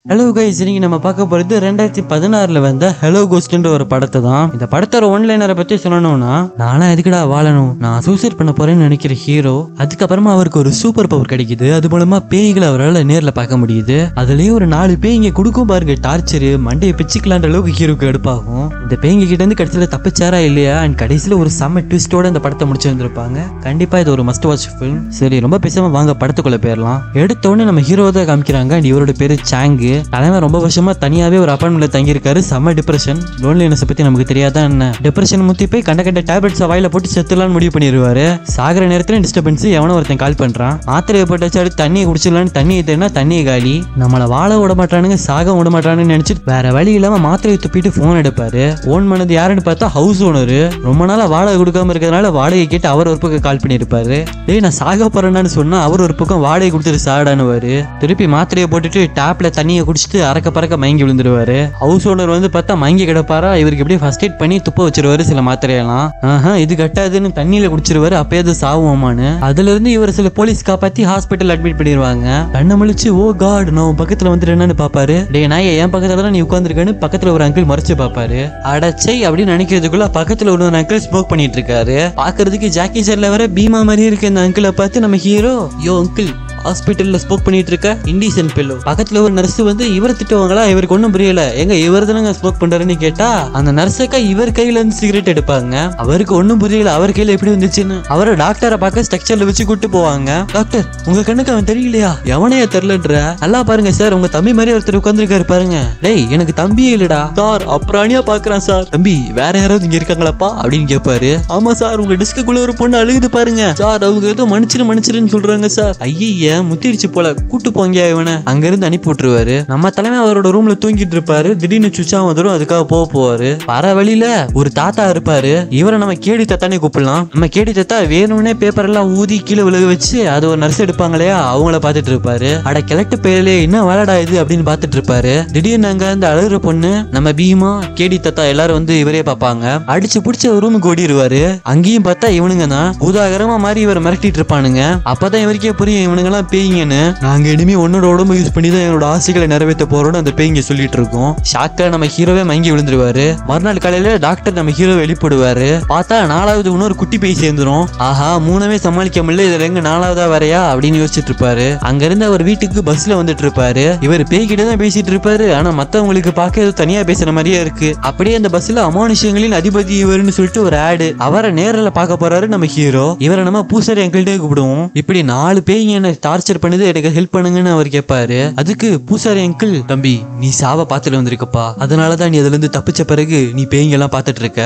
Hello guys, இன்னைக்கு நம்ம பார்க்க போறது 2016 வந்த ஹலோ கோஸ்ட்ன்ற ஒரு படத்தை தான். இந்த படத்தோட ஒன்லைனரை பத்தி சொல்லணும்னா, நானா எதுக்குடா வாழணும், நான் சூசைட் பண்ண போறேன்னு நினைக்கிற ஹீரோ, அதுக்கப்புறமா அவருக்கு ஒரு சூப்பர் பவர் கிடைக்குது. அது மூலமா பேய்களை அவரால் நேர்ல பார்க்க முடியுது. அதுலயே ஒரு 4 பேய்ங்க கொடுக்கும் பாருங்க டார்ச்சரு, மண்டையை பிச்சுக்கலான்ற அளவுக்கு ஹீரோக்கு எடுப்பாகும். இந்த பேய்ங்க கிட்ட இருந்து கடைசியில தப்பிச்சாரா இல்லையா, அண்ட் கடைசியில ஒரு செம்ம ட்விஸ்டோட இந்த படத்தை முடிச்சிருந்திருப்பாங்க. கண்டிப்பா இது ஒரு மஸ்ட் வாட்ச் ஃபிலிம். சரி, ரொம்ப பேசாம வாங்க படத்துக்குள்ள போயிடலாம். எடுத்த உடனே நம்ம ஹீரோ தான் காமிக்கிறாங்க. அண்ட் இவரோட பேரு சாங்கு. தலைவன் ரொம்ப வருஷமா தனியாவே ஒரு அபார்ட்மெண்ட்ல தங்கி இருக்காரு. செம்ம டிப்ரெஷன், லோன்லினஸ் பத்தி நமக்கு தெரியாதா என்ன. டிப்ரெஷன் முத்தி போய் கண்ட டேப்லெட்ஸ் வாயில போட்டு செத்துலான்னு முடிவு பண்ணிடுவாரு. சாகிற நேரத்துல டிஸ்டர்பன்ஸ் எவனோ ஒருத்தன் கால் பண்றான். மாத்திரையை போட்டாச்சு அடுத்து தண்ணியை குடிச்சிடலான்னு தண்ணியை தேடினா தண்ணியை காலி. நம்மளை வாழ விட மாட்டானுங்க, சாக விட மாட்டானுன்னு நினைச்சிட்டு வேற வழி இல்லாம மாத்திரையை துப்பிட்டு போன் எடுப்பாரு. போன் பண்ணது யாருன்னு பார்த்தா ஹவுஸ் ஓனரு. ரொம்ப நாளா வாடகை கொடுக்காம இருக்கிறதுனால வாடகை கேட்டு அவர் ஒரு பக்கம் கால் பண்ணிருப்பாரு. டேய் நான் சாக போறேன்னு சொன்னா அவர் ஒரு பக்கம் வாடகை கொடுத்துட்டு சாடானுவாரு. திருப்பி மாத்திரையை போட்டுட்டு டேப்ல தண்ணியை குடிச்சிட்டு அரக்க பறக்க மயங்கி விழுந்துருவாரு. ஹவுஸ் ஓனர் வந்து பார்த்தா மயங்கி கிடப்பாரா. இவருக்கு எப்படி ஃபர்ஸ்ட் எய்ட் பண்ணி துப்ப வச்சிருவாரு சில மாத்திரையெல்லாம். இது கட்டாதுன்னு தண்ணியில குடிச்சிருவாரு. அப்பயாவது சாவுமான்னு. அதுல இருந்து இவர் சில போலீஸ் காப்பாத்தி ஹாஸ்பிட்டல் அட்மிட் பண்ணிடுவாங்க. கண்ணை முழிச்சு ஓ காட் நான் பக்கத்துல வந்துட்டு என்னன்னு பாப்பாரு. டே நான் என் பக்கத்துல தான் நீ உட்காந்துருக்கேன்னு பக்கத்துல ஒரு அங்கிள் மறைச்சு பாப்பாரு. அடச்சை அப்படின்னு நினைக்கிறதுக்குள்ள பக்கத்துல ஒரு அங்கிள் ஸ்மோக் பண்ணிட்டு இருக்காரு. பாக்குறதுக்கு ஜாக்கி சான்ல வர பீமா மாதிரி இருக்கு. இந்த அங்கிளை பார்த்து நம்ம ஹீரோ, யோ அங்கிள் ஹாஸ்பிட்டல்ல ஸ்மோக் பண்ணிட்டு இருக்க இண்டிசன் பெல்லோ. பக்கத்துல ஒரு நர்ஸ் வந்து இவரை திட்டுவாங்களா, இவருக்கு ஒன்றும் புரியல. எங்க இவர் தானங்க ஸ்மோக் பண்றாருன்னு கேட்டா அந்த நர்ஸக்கா இவர் கையில இருந்து சிகரெட் எடுப்பாங்க. அவருக்கு ஒன்றும் புரியல அவர் கையில எப்படி வந்துச்சுன்னு. அவரை டாக்டரை பார்க்க ஸ்ட்ரக்சர்ல வச்சு கூட்டு போவாங்க. டாக்டர் உங்க கண்ணுக்கு அவன் தெரியலையா, எவனையா தெரியலன்ற. நல்லா பாருங்க சார், உங்க தம்பி மாதிரி ஒருத்தர் உட்காந்துருக்காரு பாருங்க. டேய் எனக்கு தம்பியே இல்லடா சார். அப்புறாணியா பாக்குறான் சார். தம்பி வேற யாராவது இங்க இருக்காங்களாப்பா அப்படின்னு கேட்பாரு. ஆமா சார், உங்க டிஸ்குள்ள ஒரு பொண்ணு அழுகுது பாருங்க சார். அவங்க ஏதோ மன்னிச்சிருன்னு சொல்றாங்க சார். ஐய முத்திருச்சு போல, கூட்டு போங்க இவனை. அங்க இருந்து அனுப்பி விட்டுருவாரு. நம்ம தலைமை அவரோட ரூம்ல தூங்கிட்டு இருப்பாரு. திடீர்னு சுச்சா வந்துடும். அதுக்காக போவாரு. வர வழியில ஒரு தாத்தா இருப்பாரு. இவரை நம்ம கேடி தாத்தானே கூப்பிடலாம். நம்ம கேடி தாத்தா வேணும்னே பேப்பர் எல்லாம் ஊதி கீழே விழுக வச்சு அது ஒரு நர்ஸ் எடுப்பாங்க இல்லையா, அவங்கள பாத்துட்டு இருப்பாரு. அட கிழட்டு பேரலே என்ன வேலைடா இது அப்படின்னு பாத்துட்டு இருப்பாரு. திடீர்னு அங்க இருந்து அழுகிற பொண்ணு நம்ம பீமா கேடி தாத்தா எல்லாரும் வந்து இவரே பாப்பாங்க. அடிச்சு பிடிச்ச ரூமுக்கு ஓடிடுவாரு. அங்கேயும் பார்த்தா இவனுங்க தான் பூதாகரமா மாதிரி இவர் மிரட்டிட்டு இருப்பானுங்க. அப்பதான் இவருக்கே புரியும் இவனுங்க எல்லாம் பேய்ங்கன்னு. நாங்க இனிமே உன்னோட உடம்பு யூஸ் பண்ணி தான் என்னோட ஆசைகளை நிறைவேற்ற போறோம்னு அந்த பேய்ங்க சொல்லிட்டு இருக்கோம். ஷாக்கா நம்ம ஹீரோவே மயங்கி விழுந்துருவாரு. மறுநாள் காலையில டாக்டர் நம்ம ஹீரோ வெளிப்படுவாரு. பார்த்தா 4வது இன்னொரு குட்டி பேய் சேர்ந்துரும். ஆஹா 3வே சமாளிக்க முடியல, இதுல எங்க 4வதா வரையா அப்படின்னு யோசிச்சுட்டு இருப்பாரு. அங்க இருந்து அவர் வீட்டுக்கு பஸ்ல வந்துட்டு இருப்பாரு. இவர் பேய் கிட்ட தான் பேசிட்டு இருப்பாரு. ஆனா மத்தவங்களுக்கு பார்க்க ஏதோ தனியா பேசுற மாதிரியே இருக்கு. அப்படியே அந்த பஸ்ல அமானுஷங்களின் அதிபதி இவருன்னு சொல்லிட்டு ஒரு ஆடு. அவரை நேரில் பார்க்க போறாரு நம்ம ஹீரோ. இவரை நம்ம பூசாரி எங்கள்கிட்ட கூப்பிடுவோம். இப்படி 4 பேய்ங்க என்ன டார்ச்சர் பண்ணுது, எனக்கு ஹெல்ப் பண்ணுங்கன்னு அவர் கேட்பாரு. அதுக்கு பூசாரி அங்கிள், தம்பி நீ சாவ பாத்துட்டு வந்திருக்கப்பா, அதனாலதான் நீ அதுல இருந்து தப்பிச்ச பிறகு நீ பேய்ங்க எல்லாம் பாத்துட்டு இருக்க,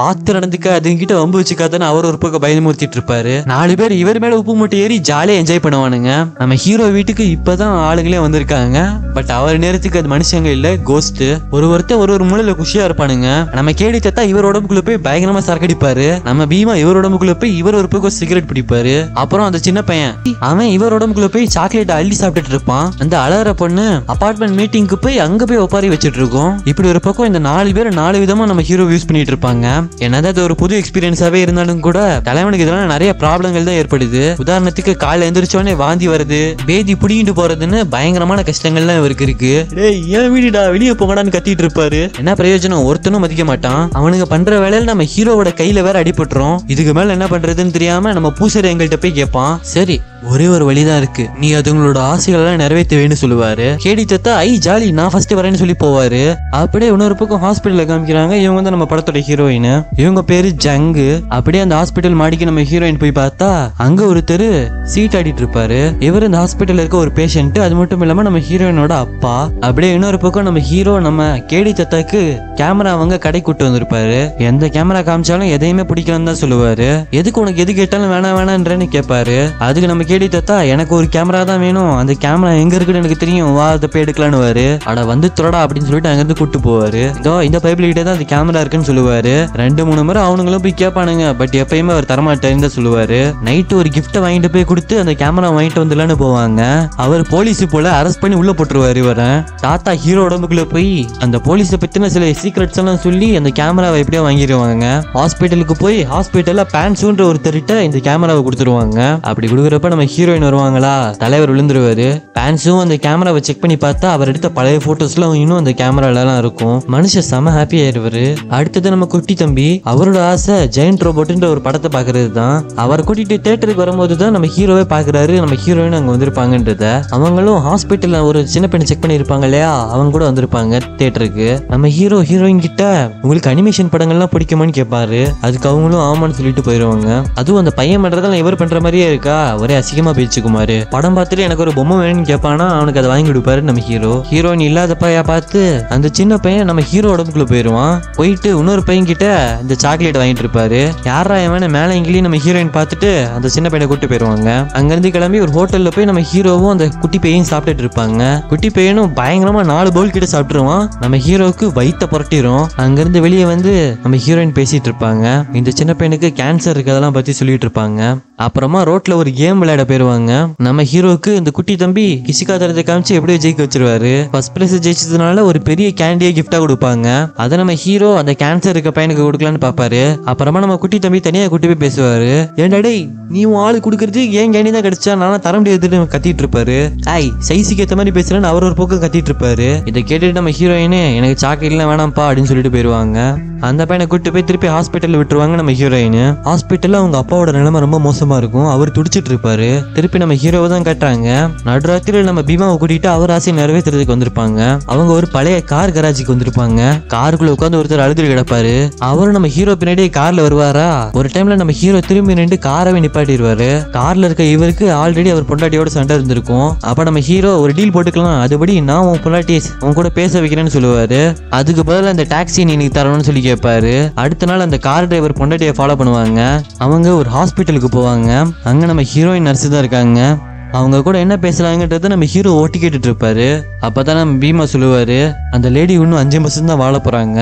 பார்த்து நடந்துக்க, அதுங்கிட்ட வம்பு வச்சுக்காதான்னு அவர் ஒரு பக்கம் பயமுறுத்திட்டு இருப்பாரு. 4 பேர் இவர் மேல உப்பு மூட்டை ஏறி ஜாலியா என்ஜாய் பண்ணுவானுங்க. நம்ம ஹீரோ வீட்டுக்கு இப்பதான் ஆளுங்களே வந்திருக்காங்க. பட் அவர் நேரத்துக்கு அது மனுஷங்க இல்ல, கோஸ்ட். ஒருத்தர் ஒரு மூலையில குஷியா இருப்பானுங்க. நம்ம கேடி தத்தா இவர் உடம்புக்குள்ள போய் பயங்கரமா சரக்கடிப்பாரு. நம்ம பீமா இவர் உடம்புக்குள்ள போய் இவர் ஒரு பக்கம் சிகரெட் பிடிப்பாரு. அப்புறம் அந்த சின்ன பையன் அவன் இவர் உடம்புக்குள்ள போய் சாக்லேட் அள்ளி சாப்பிட்டுட்டு இருப்பான். அந்த அழகிற பொண்ணு அபார்ட்மெண்ட் மீட்டிங்க்கு போய் அங்க போய் ஒப்பாரி வச்சுட்டு இருக்கோம். இப்படி ஒரு பக்கம் இந்த 4 பேர் 4 விதமா நம்ம ஹீரோ யூஸ் பண்ணிட்டு இருப்பாங்க. என்னதான் அது ஒரு புது எக்ஸ்பீரியன்ஸாவே இருந்தாலும் கூட தலைவனுக்கு இதெல்லாம் நிறைய ப்ராப்ளங்கள் தான் ஏற்படுது. உதாரணத்துக்கு காலைல எந்திரிச்சோடனே வாந்தி வருது, பேதி புடிங்கிட்டு போறதுன்னு பயங்கரமான கஷ்டங்கள்லாம் இவருக்கு இருக்கு. ஏன் வீடுடா வெளியே போங்கடான்னு கத்திட்டு இருப்பாரு. என்ன பிரயோஜனம், ஒருத்தனும் மதிக்க மாட்டான். அவனுங்க பண்ற வேலையில நம்ம ஹீரோவோட கையில வேற அடிபட்டுரும். இதுக்கு மேல என்ன பண்றதுன்னு தெரியாம நம்ம பூசாரி எங்கள்கிட்ட போய் கேட்பான். சரி ஒரே ஒரு வழிதான் இருக்கு, நீ அதுங்களோட ஆசைகள் எல்லாம் நிறைவேற்ற வேணும்னு சொல்லுவாரு. கேடி தத்தா ஐ ஜாலி நான் ஃபர்ஸ்ட் வரேன்னு சொல்லி போவாரு. அப்படியே இன்னொரு பக்கம் ஹாஸ்பிட்டல்ல காமிக்கிறாங்க. இவங்க வந்து நம்ம படத்தோட ஹீரோயின். இவங்க பேரு ஜங்கு. அப்படியே அந்த ஹாஸ்பிட்டல் மாடிக்கு நம்ம ஹீரோயின் போய் பார்த்தா அங்க ஒருத்தர் சீட் ஆடிட்டு இருப்பாரு. இவர் இந்த ஹாஸ்பிட்டல்ல இருக்க ஒரு பேஷண்ட். அது மட்டும் இல்லாம நம்ம ஹீரோயினோட அப்பா. அப்படியே இன்னொரு பக்கம் நம்ம ஹீரோ நம்ம கேடி தத்தாக்கு கேமரா அவங்க கடை கூட்டு வந்திருப்பாரு. எந்த கேமரா காமிச்சாலும் எதையுமே பிடிக்கலன்னு தான் சொல்லுவாரு. எதுக்கு உனக்கு எது கேட்டாலும் வேணான்றேன்னு கேட்பாரு. அதுக்கு நம்ம கேடி தத்தா எனக்கு ஒரு கேமரா தான் வேணும், அந்த கேமரா எங்க இருக்குன்னு எனக்கு தெரியும், வா அதை போய் எடுக்கலான்னு. அட வந்து துறடா அப்படின்னு சொல்லிட்டு அங்கிருந்து கூட்டு போவாரு. இதோ இந்த பைப்ல கிட்டே தான் அந்த கேமரா இருக்குன்னு சொல்லுவாரு. 2-3 முறை அவனுங்களும் போய் கேட்பானுங்க. பட் எப்பயுமே அவர் தரமாட்டேன்னு தான் சொல்லுவாரு. நைட்டு ஒரு கிஃப்ட்டை வாங்கிட்டு போய் கொடுத்து அந்த கேமரா வாங்கிட்டு வந்துடலான்னு போவாங்க. அவர் போலீஸ் போல அரெஸ்ட் பண்ணி உள்ள போட்டுருவாரு. இவரை தாத்தா ஹீரோ உடம்புக்குள்ள போய் அந்த போலீஸை பத்தின சில சீக்ரெட்ஸ் எல்லாம் சொல்லி அந்த கேமராவை எப்படியோ வாங்கிடுவாங்க. ஹாஸ்பிட்டலுக்கு போய் ஹாஸ்பிட்டல்ல பேன்ஸுன்ற ஒருத்தர்கிட்ட இந்த கேமராவை கொடுத்துருவாங்க. அப்படி கொடுக்குறப்ப நம்ம ஹீரோயின் வருவாங்க. விழுந்துருவாங்களா, தலைவர் விழுந்துருவாரு. பேன்ஸும் அந்த கேமராவை செக் பண்ணி பார்த்தா அவர் எடுத்த பழைய போட்டோஸ்லாம் இன்னும் அந்த கேமராலாம் இருக்கும். மனுஷன் செம ஹாப்பி ஆயிடுவாரு. அடுத்தது நம்ம குட்டி தம்பி, அவரோட ஆசை ஜெயண்ட் ரோபோட்ன்ற ஒரு படத்தை பாக்குறது தான். அவரை கூட்டிட்டு தியேட்டருக்கு வரும்போது தான் நம்ம ஹீரோவே பாக்குறாரு, நம்ம ஹீரோயின் அங்க வந்திருப்பாங்கன்றத. அவங்களும் ஹாஸ்பிட்டல்ல ஒரு சின்ன பெண்ணை செக் பண்ணி இருப்பாங்க இல்லையா, அவங்க கூட வந்திருப்பாங்க தியேட்டருக்கு. நம்ம ஹீரோயின் கிட்ட உங்களுக்கு அனிமேஷன் படங்கள்லாம் பிடிக்குமான்னு கேட்பாரு. அதுக்கு அவங்களும் ஆமான்னு சொல்லிட்டு போயிருவாங்க. அதுவும் அந்த பையன் பண்றதெல்லாம் இவர் பண்ற மாதிரியே இருக்கா, ஒரே அசிங்கமா பேச்சுக்குமாரு. படம் பார்த்துட்டு எனக்கு ஒரு பொம்மை வேணும்னு கேட்பானா, அவனுக்கு அதை வாங்கி கொடுப்பாரு நம்ம ஹீரோயின் இல்லாத பையா பார்த்து அந்த சின்ன பையன் நம்ம ஹீரோ உடம்புக்குள்ள போயிருவான். போயிட்டு இன்னொரு பையன் கிட்ட இந்த சாக்லேட் வாங்கிட்டு இருப்பாரு. யாரா எவன மேல எங்கேயும் நம்ம ஹீரோயின் பார்த்துட்டு அந்த சின்ன பையனை கூட்டு போயிருவாங்க. அங்கிருந்து கிளம்பி ஒரு ஹோட்டல்ல போய் நம்ம ஹீரோவும் அந்த குட்டி பையன் சாப்பிட்டுட்டு இருப்பாங்க. குட்டி பையனும் பயங்கரமா 4 பவுல் கிட்ட சாப்பிட்டுருவான். நம்ம ஹீரோவுக்கு வயித்த புரட்டிரும். அங்கிருந்து வெளியே வந்து நம்ம ஹீரோயின் பேசிட்டு இருப்பாங்க. இந்த சின்ன பையனுக்கு கேன்சர் இருக்கிறதெல்லாம் பத்தி சொல்லிட்டு இருப்பாங்க. அப்புறமா ரோட்ல ஒரு கேம் விளையாட போயிருவாங்க. நம்ம ஹீரோவுக்கு இந்த குட்டி தம்பி கிசிகா தரத்தை காமிச்சு எப்படியோ ஜெயிக்க வச்சிருவாரு. ஃபர்ஸ்ட் பிளேஸ் ஜெயிச்சதுனால ஒரு பெரிய கேண்டியை கிஃப்டா கொடுப்பாங்க. அதை நம்ம ஹீரோ அந்த கேன்சர் இருக்க பையனுக்கு கொடுக்கலான்னு பாப்பாரு. அப்புறமா நம்ம குட்டி தம்பி தனியா கூட்டி போய் பேசுவாரு. ஏன்டாடே நீ ஆளு கொடுக்கறது ஏன் கேண்டி தான் கிடைச்சா, நானும் தர முடியாதுன்னு கத்திட்டு இருப்பாரு. சைஸுக்கு ஏற்ற மாதிரி பேசுறேன்னு அவர் ஒரு பக்கம் கத்திட்டு இருப்பாரு. இதை கேட்டுட்டு நம்ம ஹீரோயினே எனக்கு சாக்லேட்லாம் வேணாம்ப்பா அப்படின்னு சொல்லிட்டு போயிருவாங்க. அந்த பையனை கூட்டு போய் திருப்பி ஹாஸ்பிட்டல் விட்டுருவாங்க. நம்ம ஹீரோயின் ஹாஸ்பிட்டல்ல அவங்க அப்பாவோட நிலைமை ரொம்ப மோசமா இருக்கும். அவர் துடிச்சிட்டு இருப்பாரு. திருப்பி நம்ம ஹீரோவை தான் காட்டுறாங்க. நடுராத்திரியில் நம்ம பீமாவை கூட்டிட்டு அவர் ஆசையை நிறைவேற்றுறதுக்கு வந்திருப்பாங்க. அவங்க ஒரு பழைய கார் கராஜுக்கு வந்திருப்பாங்க. காருக்குள்ள உட்காந்து ஒருத்தர் அழுது கிடப்பாரு. அவரும் நம்ம ஹீரோ பின்னாடியே கார்ல வருவாரா. ஒரு டைம்ல நம்ம ஹீரோ திரும்பி நின்று காரவே நிப்பாட்டிடுவாரு. கார்ல இருக்க இவருக்கு ஆல்ரெடி அவர் பொண்டாட்டியோட சண்டை இருந்திருக்கும். அப்ப நம்ம ஹீரோ ஒரு டீல் போட்டுக்கலாம், அதுபடி நான் உன் பொண்டாட்டி உன் கூட பேச வைக்கிறேன்னு சொல்லுவாரு. அதுக்கு பதில் அந்த டாக்ஸி நீ தரணும்னு சொல்லி கேட்பாரு. அடுத்த நாள் அந்த கார் டிரைவர் பொண்டாட்டியை ஃபாலோ பண்ணுவாங்க. அவங்க ஒரு ஹாஸ்பிட்டலுக்கு போவாங்க. அங்க நம்ம ஹீரோயின் நர்ஸ் தான் இருக்காங்க. அவங்க கூட என்ன பேசலாங்கன்றத நம்ம ஹீரோ ஓட்டி கேட்டுட்டு இருப்பாரு. அப்பதான் நம்ம பீமா சொல்லுவாரு, அந்த லேடி இன்னும் 5 மாசம் தான் வாழ போறாங்க.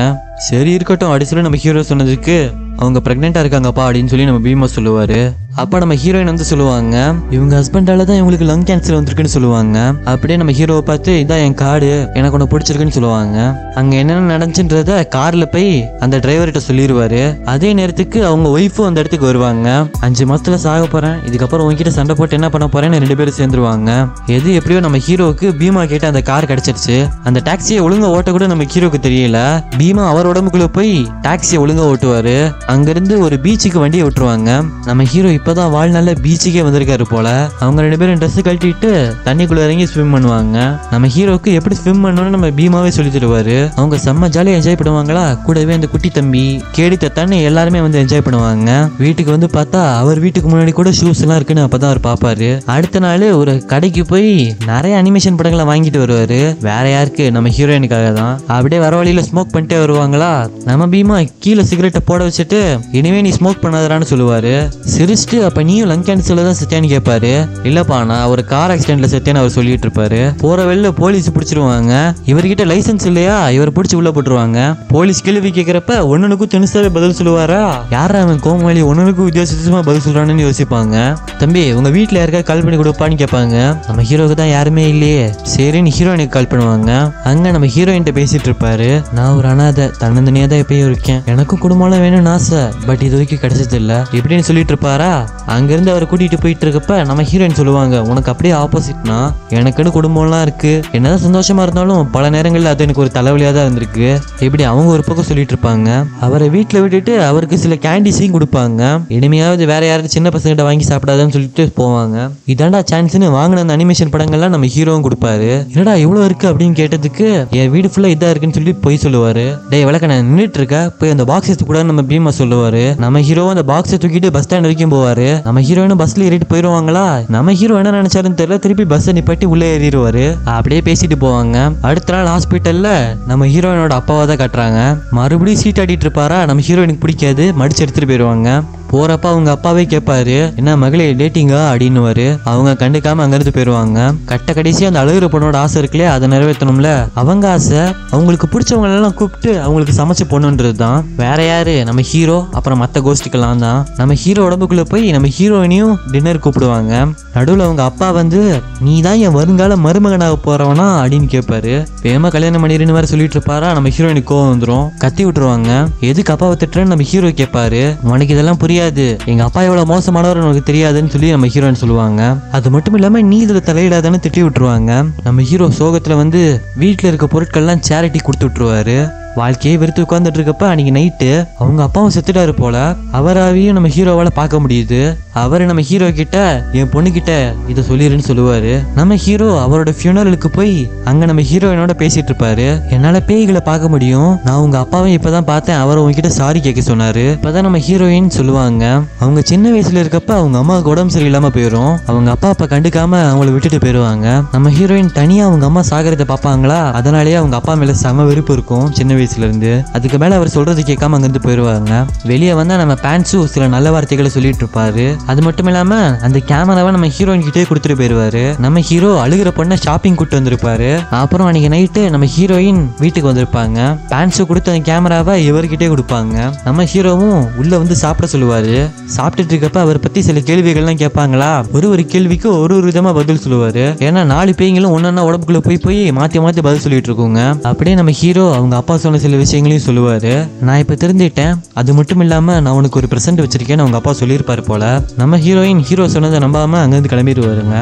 சரி இருக்கட்டும் அப்படி சொல்லி நம்ம ஹீரோ சொன்னதுக்கு அவங்க பிரெக்னெண்டா இருக்காங்கப்பா அப்படின்னு சொல்லி நம்ம பீமா சொல்லுவாரு. அப்ப நம்ம ஹீரோயின் வந்து சொல்லுவாங்க, இவங்க ஹஸ்பண்டால தான் இவங்களுக்கு லங் கேன்சர் வந்திருக்குன்னு சொல்லுவாங்க. அப்படியே நம்ம ஹீரோவை பார்த்து இதான் என் கார்டு, எனக்கு ஒன்று பிடிச்சிருக்குன்னு சொல்லுவாங்க. அங்க என்னென்ன நடந்துச்சுன்றத கார்ல போய் அந்த டிரைவர்கிட்ட சொல்லிடுவாரு. அதே நேரத்துக்கு அவங்க ஒய்ஃபும் அந்த இடத்துக்கு வருவாங்க. 5 மாசத்துல சாக போறேன், இதுக்கப்புறம் உங்ககிட்ட சண்டை போட்டு என்ன பண்ண போறேன்னு 2 பேரும் சேர்ந்துருவாங்க. எது எப்படியோ நம்ம ஹீரோவுக்கு பீமா கேட்ட அந்த கார் கிடைச்சிருச்சு. அந்த டாக்ஸியை ஒழுங்கா ஓட்ட கூட நம்ம ஹீரோக்கு தெரியல. பீமா அவர் உடம்புக்குள்ள போய் டாக்ஸியை ஒழுங்கா ஓட்டுவாரு. அங்கிருந்து ஒரு பீச்சுக்கு வண்டியை விட்டுருவாங்க. நம்ம ஹீரோ இப்பதான் வாழ்நாள்ல பீச்சுக்கே வந்திருக்காரு போல. அவங்க 2 பேரும் ட்ரெஸ் கழட்டிட்டு தண்ணிக்குள்ள இறங்கி ஸ்விம் பண்ணுவாங்க. நம்ம ஹீரோக்கு எப்படி ஸ்விம் பண்ணணும்னு நம்ம பீமாவே சொல்லி தருவாரு. அவங்க செம்ம ஜாலியா என்ஜாய் பண்ணுவாங்களா. கூடவே அந்த குட்டி தம்பி கேடி தண்ணி எல்லாருமே வந்து என்ஜாய் பண்ணுவாங்க. வீட்டுக்கு வந்து பார்த்தா அவர் வீட்டுக்கு முன்னாடி கூட ஷூஸ் எல்லாம் இருக்குன்னு அப்பதான் அவர் பாப்பாரு. அடுத்த நாள் ஒரு கடைக்கு போய் நிறைய அனிமேஷன் படங்களை வாங்கிட்டு வருவாரு. வேற யாருக்கு, நம்ம ஹீரோயினுக்காக தான். அப்படியே வர வழியில ஸ்மோக் பண்ணிட்டே வருவாங்களா. நம்ம பீமா கீழே சிகரெட்டை போட வச்சுட்டு இனிமே நீ ஸ்மோக் பண்ணாதரான்னு சொல்லுவாரு. சிரிச்சுட்டு அப்ப நீயும் லங் கேன்சர்ல தான் செத்தேன்னு கேட்பாரு. இல்லப்பா நான் ஒரு கார் ஆக்சிடென்ட்ல செத்தேன்னு அவர் சொல்லிட்டு இருப்பாரு. போற வெளில போலீஸ் பிடிச்சிருவாங்க. இவர்கிட்ட லைசன்ஸ் இல்லையா, இவர் பிடிச்சி உள்ள போட்டுருவாங்க. போலீஸ் கேள்வி கேட்கிறப்ப ஒன்னுக்கும் தினசாவே பதில் சொல்லுவாரா. யாரா அவன் கோமாளி ஒன்னுக்கும் வித்தியாசமா பதில் சொல்றான்னு யோசிப்பாங்க. தம்பி உங்க வீட்டுல யாருக்கா கால் பண்ணி கொடுப்பான்னு கேட்பாங்க. நம்ம ஹீரோக்கு தான் யாருமே இல்லையே. சரின்னு ஹீரோயினுக்கு கால் பண்ணுவாங்க. அங்க நம்ம ஹீரோயின் பேசிட்டு இருப்பாரு. நான் ஒரு அனாதை, தன்னந்தனியா தான் எப்பயும் இருக்கேன், எனக்கும் குடும்பம் வேணும்னு ஆசை, பட் இது வரைக்கும் கிடைச்சது இல்ல இப்படின்னு சொல்லிட்டு இருப்பாரா. அங்கிருந்து அவரை கூட்டிட்டு போயிட்டு இருக்கப்ப நம்ம ஹீரோயின் சொல்லுவாங்க, உனக்கு அப்படியே ஆப்போசிட்னா எனக்குன்னு குடும்பம்லாம் இருக்கு, என்னதான் சந்தோஷமா இருந்தாலும் பல நேரங்கள்ல அது எனக்கு ஒரு தலைவலியா தான் இருந்திருக்கு இப்படி அவங்க ஒரு பக்கம் சொல்லிட்டு இருப்பாங்க. அவரை வீட்டுல விட்டுட்டு அவருக்கு சில கேண்டிஸையும் கொடுப்பாங்க. இனிமையாவது வேற யாராவது சின்ன பசங்கிட்ட வாங்கி சாப்பிடாதுன்னு சொல்லிட்டு போவாங்க. இதாண்டா சான்ஸ்னு வாங்கின அந்த அனிமேஷன் படங்கள்லாம் நம்ம ஹீரோவும் கொடுப்பாரு. என்னடா இவ்வளவு இருக்கு அப்படின்னு கேட்டதுக்கு என் வீடு ஃபுல்லா இதா இருக்குன்னு சொல்லி போய் சொல்லுவாரு. டே விளக்க நான் நின்றுட்டு இருக்க, போய் அந்த பாக்ஸ் எடுத்து கூட நம்ம பீமா சொல்லுவாரு. நம்ம ஹீரோவும் அந்த பாக்ஸை தூக்கிட்டு பஸ் ஸ்டாண்ட் வரைக்கும் போவாரு. நம்ம ஹீரோயினும் பஸ்ல ஏறிட்டு போயிருவாங்களா. நம்ம ஹீரோ என்ன நினைச்சாருன்னு தெரியல, திருப்பி பஸ் நிப்பாட்டி உள்ள ஏறிடுவாரு. அப்படியே பேசிட்டு போவாங்க. அடுத்த நாள் ஹாஸ்பிட்டல்ல நம்ம ஹீரோயினோட அப்பாவை தான் கட்டுறாங்க. மறுபடியும் சீட் ஆடிட்டு இருப்பாரா. நம்ம ஹீரோயினுக்கு பிடிக்காது, மடிச்சு எடுத்துட்டு போயிருவாங்க. போறப்ப அவங்க அப்பாவே கேட்பாரு, என்ன மகளே டேட்டிங்கா அப்படின்னுவாரு. அவங்க கண்டுக்காம அங்கிருந்து போயிருவாங்க. கட்ட கடைசி அந்த அழுகிற பொண்ணோட ஆசை இருக்குல்லையே, அதை நிறைவேற்றணும்ல. அவங்க ஆசை அவங்களுக்கு பிடிச்சவங்க எல்லாம் கூப்பிட்டு அவங்களுக்கு சமைச்சு பொண்ணுன்றது தான். வேற யாரு, நம்ம ஹீரோ அப்புறம் மற்ற கோஷ்டிக்கெல்லாம் தான். நம்ம ஹீரோ உடம்புக்குள்ள போய் போய் நம்ம ஹீரோயினையும் டின்னர் கூப்பிடுவாங்க. நடுவில் அவங்க அப்பா வந்து நீ தான் என் வருங்கால மருமகனாக போறவனா அப்படின்னு கேட்பாரு. வேகமா கல்யாணம் பண்ணிருன்னு வேற சொல்லிட்டு இருப்பாரா. நம்ம ஹீரோயினுக்கு கோவம் வந்துடும், கத்தி விட்டுருவாங்க. எதுக்கு அப்பாவை திட்டுறேன்னு நம்ம ஹீரோ கேட்பாரு. உனக்கு இதெல்லாம் புரியாது, எங்க அப்பா எவ்வளவு மோசமானவர் உனக்கு தெரியாதுன்னு சொல்லி நம்ம ஹீரோயின் சொல்லுவாங்க. அது மட்டும் இல்லாம நீ இதுல தலையிடாதான்னு திட்டி விட்டுருவாங்க. நம்ம ஹீரோ சோகத்துல வந்து வீட்டுல இருக்க பொருட்கள்லாம் சேரிட்டி கொடுத்து விட்டுருவாரு. வாழ்க்கையே வெறுத்து உட்கார்ந்துட்டு இருக்கப்ப அன்னைக்கு நைட்டு அவங்க அப்பாவும் செத்துட்டாரு போல. அவராவையும் நம்ம ஹீரோவால பார்க்க முடியுது. அவரு நம்ம ஹீரோ கிட்ட என் பொண்ணு கிட்ட இதை சொல்லிருன்னு சொல்லுவாரு. நம்ம ஹீரோ அவரோட ஃபியூனரலுக்கு போய் அங்க நம்ம ஹீரோயினோட பேசிட்டு இருப்பாரு. என்னால பேய்களை பார்க்க முடியும், நான் உங்க அப்பாவை இப்பதான் பார்த்தேன், அவர் உங்ககிட்ட சாரி கேட்க சொன்னாரு. இப்பதான் நம்ம ஹீரோயின் சொல்லுவாங்க அவங்க சின்ன வயசுல இருக்கப்ப அவங்க அம்மாவுக்கு உடம்பு சரியில்லாம போயிடும். அவங்க அப்பா அப்பா கண்டுக்காம அவங்கள விட்டுட்டு போயிருவாங்க. நம்ம ஹீரோயின் தனியா அவங்க அம்மா சாகிறத பாப்பாங்களா, அதனாலேயே அவங்க அப்பா மேல செம வெறுப்பு இருக்கும் சின்ன வயசுல இருந்து. அதுக்கு மேல அவர் சொல்றது கேட்காம அங்கிருந்து போயிருவாங்க. வெளியே வந்தா நம்ம பேன்ஸு சில நல்ல வார்த்தைகளை சொல்லிட்டு இருப்பாரு. அது மட்டும் இல்லாம அந்த கேமராவை நம்ம ஹீரோயின் கிட்டே கொடுத்துட்டு போயிருவாரு. நம்ம ஹீரோ அழுகிற பொண்ணை ஷாப்பிங் கூட்டு வந்திருப்பாரு. அப்புறம் அன்னைக்கு நைட்டு நம்ம ஹீரோயின் வீட்டுக்கு வந்திருப்பாங்க. பேன்ஸு கொடுத்த அந்த கேமராவை இவர்கிட்டே கொடுப்பாங்க. நம்ம ஹீரோவும் உள்ள வந்து சாப்பிட சொல்லுவாரு. சாப்பிட்டுட்டு இருக்கப்ப அவரை பத்தி சில கேள்விகள்லாம் கேட்பாங்களா. ஒரு கேள்விக்கு ஒரு விதமா பதில் சொல்லுவாரு. ஏன்னா 4 பேய்களும் ஒன்னா உடம்புக்குள்ள போய் மாத்தி மாத்தி பதில் சொல்லிட்டு இருக்குங்க. அப்படியே நம்ம ஹீரோ அவங்க அப்பா சொன்ன சில விஷயங்களையும் சொல்லுவாரு. நான் இப்ப தெரிஞ்சுட்டேன், அது மட்டும் இல்லாம நான் உனக்கு ஒரு பிரசன்ட் வச்சிருக்கேன்னு அவங்க அப்பா சொல்லியிருப்பாரு போல. நம்ம ஹீரோயின் ஹீரோ சொன்னதை நம்பாம அங்கிருந்து கிளம்பிடுவாருங்க.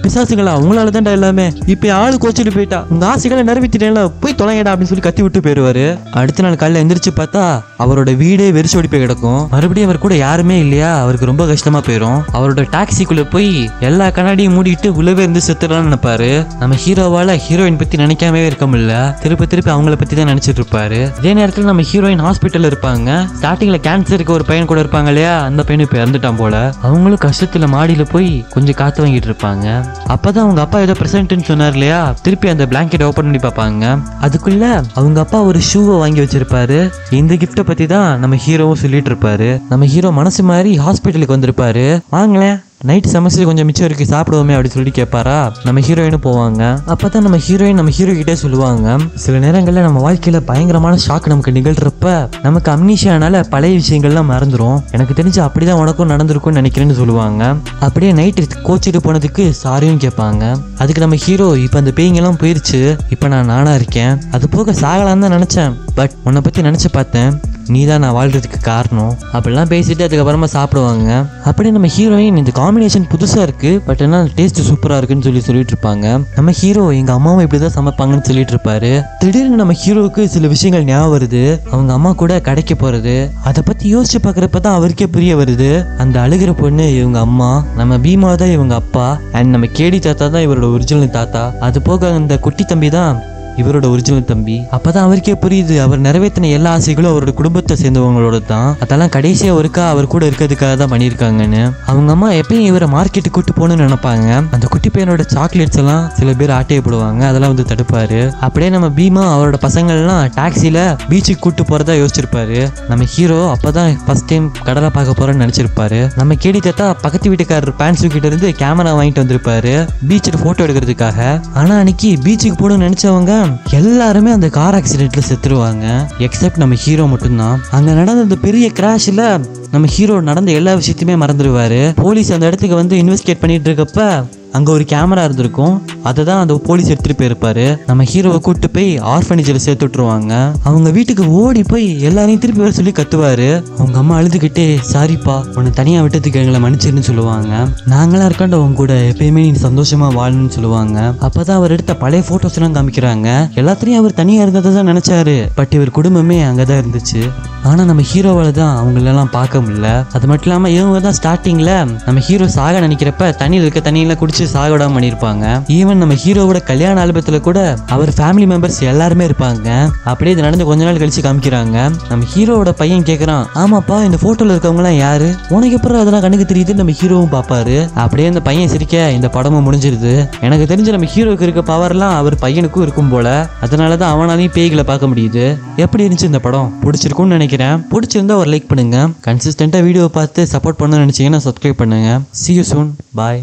பிசாசுங்களா உங்களால தான்டா எல்லாமே, இப்ப ஆளு கோச்சிட்டு போயிட்டா, உங்க ஆசைகளை நிறைவேற்றிட்டேன்ல, போய் தொலைங்கடா அப்படின்னு சொல்லி கத்தி விட்டு போயிருவாரு. அடுத்த நாள் காலையில எந்திரிச்சு பார்த்தா அவரோட வீடே வெறிச்சோடி போய் கிடக்கும். மறுபடியும் அவர் கூட யாருமே இல்லையா, அவருக்கு ரொம்ப கஷ்டமா போயிடும். அவரோட டாக்ஸிக்குள்ள போய் எல்லா கண்ணாடியும் மூடிட்டு உள்ளவே இருந்து செத்துடலாம்னு நினைப்பாரு. நம்ம ஹீரோவால ஹீரோயின் பத்தி நினைக்காமவே இருக்க முடியல, திருப்பி அவங்கள பத்தி தான் நினைச்சிட்டு இருப்பாரு. இதே நேரத்தில் நம்ம ஹீரோயின் ஹாஸ்பிட்டல்ல இருப்பாங்க. ஸ்டார்டிங்ல கேன்சருக்கு ஒரு பையன் கூட இருப்பாங்க இல்லையா, அந்த பையன் இப்ப இறந்துட்டான் போல. அவங்களும் கஷ்டத்துல மாடியில போய் கொஞ்சம் காத்து வாங்கிட்டு இருப்பாங்க. அப்பதான் அவங்க அப்பா ஏதோ பிரசன்ட்னு சொன்னார் இல்லையா, திருப்பி அந்த பிளாங்கெட் ஓபன் பண்ணி பார்ப்பாங்க. அதுக்குள்ள அவங்க அப்பா ஒரு ஷூவை வாங்கி வச்சிருப்பாரு. இந்த கிஃப்ட பத்தி தான் நம்ம ஹீரோவும் சொல்லிட்டு இருப்பாரு. நம்ம ஹீரோ மனசு மாதிரி ஹாஸ்பிட்டலுக்கு வந்திருப்பாரு. வாங்களேன், நைட் செமஸ்டர் கொஞ்சம் மிச்சம் இருக்கு, சாப்பிடுவோமே அப்படின்னு சொல்லி கேட்பாரா. நம்ம ஹீரோயினும் போவாங்க. அப்பதான் நம்ம ஹீரோயின் நம்ம ஹீரோ கிட்டே சொல்லுவாங்க, சில நேரங்கள்ல நம்ம வாழ்க்கையில பயங்கரமான ஷாக் நமக்கு நிகழ்றப்ப நமக்கு அம்னீஷியானால பழைய விஷயங்கள்லாம் மறந்துடும். எனக்கு தெரிஞ்சு அப்படிதான் உனக்கும் நடந்திருக்கும்னு நினைக்கிறேன்னு சொல்லுவாங்க. அப்படியே நைட்டு கோச்சிட்டு போனதுக்கு சாரியும் கேட்பாங்க. அதுக்கு நம்ம ஹீரோ, இப்ப அந்த பேய்ங்கெல்லாம் போயிருச்சு, இப்ப நான் நானா இருக்கேன், அது போக சாகலான்னு தான் நினைச்சேன், பட் உன்னை பத்தி நினைச்சு பார்த்தேன், நீ தான் நான் வாழ்றதுக்கு காரணம் அப்படிலாம் பேசிட்டு அதுக்கப்புறமா சாப்பிடுவாங்க. அப்படியே நம்ம ஹீரோயின் இந்த காம்பினேஷன் புதுசா இருக்கு, பட் என்ன டேஸ்ட் சூப்பரா இருக்குன்னு சொல்லிட்டு இருப்பாங்க. நம்ம ஹீரோ எங்க அம்மாவும் இப்படிதான் சமைப்பாங்கன்னு சொல்லிட்டு இருப்பாரு. திடீர்னு நம்ம ஹீரோவுக்கு சில விஷயங்கள் ஞாபகம் வருது. அவங்க அம்மா கூட கடைக்கு போறது, அதை பத்தி யோசிச்சு பாக்குறப்பதான் அவருக்கே புரிய வருது, அந்த அழுகிற பொண்ணு இவங்க அம்மா, நம்ம பீமா தான் இவங்க அப்பா, அண்ட் நம்ம கேடி தாத்தா தான் இவரோட ஒரிஜினல் தாத்தா, அது போக அந்த குட்டி தம்பி தான் இவரோட ஒரிஜினல் தம்பி. அப்பதான் அவருக்கே புரியுது, அவர் நிறைவேற்றின எல்லா ஆசைகளும் அவரோட குடும்பத்தை சேர்ந்தவங்களோட தான், அதெல்லாம் கடைசியா ஒருக்கா அவர் கூட இருக்கிறதுக்காக தான் பண்ணியிருக்காங்கன்னு. அவங்க அம்மா எப்பயும் இவரை மார்க்கெட்டுக்கு கூட்டு போகணும்னு நினைப்பாங்க. அந்த குட்டி பையனோட சாக்லேட்ஸ் எல்லாம் சில பேர் ஆட்டையப்படுவாங்க, அதெல்லாம் வந்து தடுப்பாரு. அப்படியே நம்ம பீமா அவரோட பசங்கள்லாம் டாக்ஸில பீச்சுக்கு கூட்டு போறதா யோசிச்சிருப்பாரு. நம்ம ஹீரோ அப்பதான் ஃபர்ஸ்ட் டைம் கடலை பார்க்க போறோம்னு நினைச்சிருப்பாரு. நம்ம கேடி தாத்தா பக்கத்து வீட்டுக்காரர் பேன்ஸு கிட்ட இருந்து கேமரா வாங்கிட்டு வந்திருப்பாரு பீச்சில் போட்டோ எடுக்கிறதுக்காக. ஆனா அன்னைக்கு பீச்சுக்கு போகணும்னு நினைச்சவங்க எல்லாருமே அந்த கார் ஆக்சிடென்ட்ல செத்துருவாங்க, எக்ஸப்ட் நம்ம ஹீரோ மட்டும்தான். அங்க நடந்த அந்த பெரிய கிராஷ்ல நம்ம ஹீரோ நடந்த எல்லா விஷயத்தையுமே மறந்துடுவாரு. போலீஸ் அந்த இடத்துக்கு வந்து இன்வெஸ்டிகேட் பண்ணிட்டு இருக்கப்ப அங்க ஒரு கேமரா இருந்திருக்கும், அதை தான் அந்த போலீஸ் எடுத்துட்டு போயிருப்பாரு. நம்ம ஹீரோவை கூட்டு போய் ஆர்ஃபனேஜ்ல சேர்த்து விட்டுருவாங்க. அவங்க வீட்டுக்கு ஓடி போய் எல்லாரையும் திருப்பி வர சொல்லி கத்துவாரு. அவங்க அம்மா அழுதுகிட்டே, சாரிப்பா, உன்னை தனியா விட்டதுக்கு எங்களை மன்னிச்சிருன்னு சொல்லுவாங்க. நாங்களா இருக்காண்ட அவங்க கூட எப்பயுமே நீ சந்தோஷமா வாழணும்னு சொல்லுவாங்க. அப்பதான் அவர் எடுத்த பழைய போட்டோஸ் எல்லாம் காமிக்கிறாங்க. எல்லாத்தையும் அவர் தனியா இருந்ததை தான் நினைச்சாரு, பட் இவர் குடும்பமே அங்கதான் இருந்துச்சு. ஆனா நம்ம ஹீரோவால தான் அவங்களெல்லாம் பார்க்க முடியல. அது மட்டும் இல்லாம இவங்க தான் ஸ்டார்டிங்ல நம்ம ஹீரோ சாக நினைக்கிறப்ப தண்ணியில் இருக்க தண்ணியெல்லாம் குடிச்சு சாகடாம பண்ணிருப்பாங்க. ஈவன் நம்ம ஹீரோவோட கல்யாண ஆல்பத்துல கூட அவர் ஃபேமிலி மெம்பர்ஸ் எல்லாருமே இருப்பாங்க. அப்படியே இது நடந்து கொஞ்ச நாள் கழிச்சு காமிக்கிறாங்க. நம்ம ஹீரோவோட பையன் கேக்குறான், ஆமாப்பா இந்த போட்டோல இருக்கவங்க எல்லாம் யாரு, உனக்கு அப்புறம் அதெல்லாம் கண்ணுக்கு தெரியுது. நம்ம ஹீரோவும் பாப்பாரு. அப்படியே அந்த பையன் சிரிக்க இந்த படமும் முடிஞ்சிருது. எனக்கு தெரிஞ்சு நம்ம ஹீரோக்கு இருக்க பவர்லாம் அவர் பையனுக்கும் இருக்கும் போல, அதனாலதான் அவனாலையும் பேய்களை பார்க்க முடியுது. எப்படி இருந்துச்சு இந்த படம்? பிடிச்சிருக்கும்னு நினைக்கிறேன். பிடிச்சிருந்தா ஒரு லைக் பண்ணுங்க. கன்சிஸ்டன்டா வீடியோ பார்த்து சப்போர்ட் பண்ணணும்னு நினைச்சீங்கன்னா சப்ஸ்கிரைப் பண்ணுங்க. See you soon. Bye.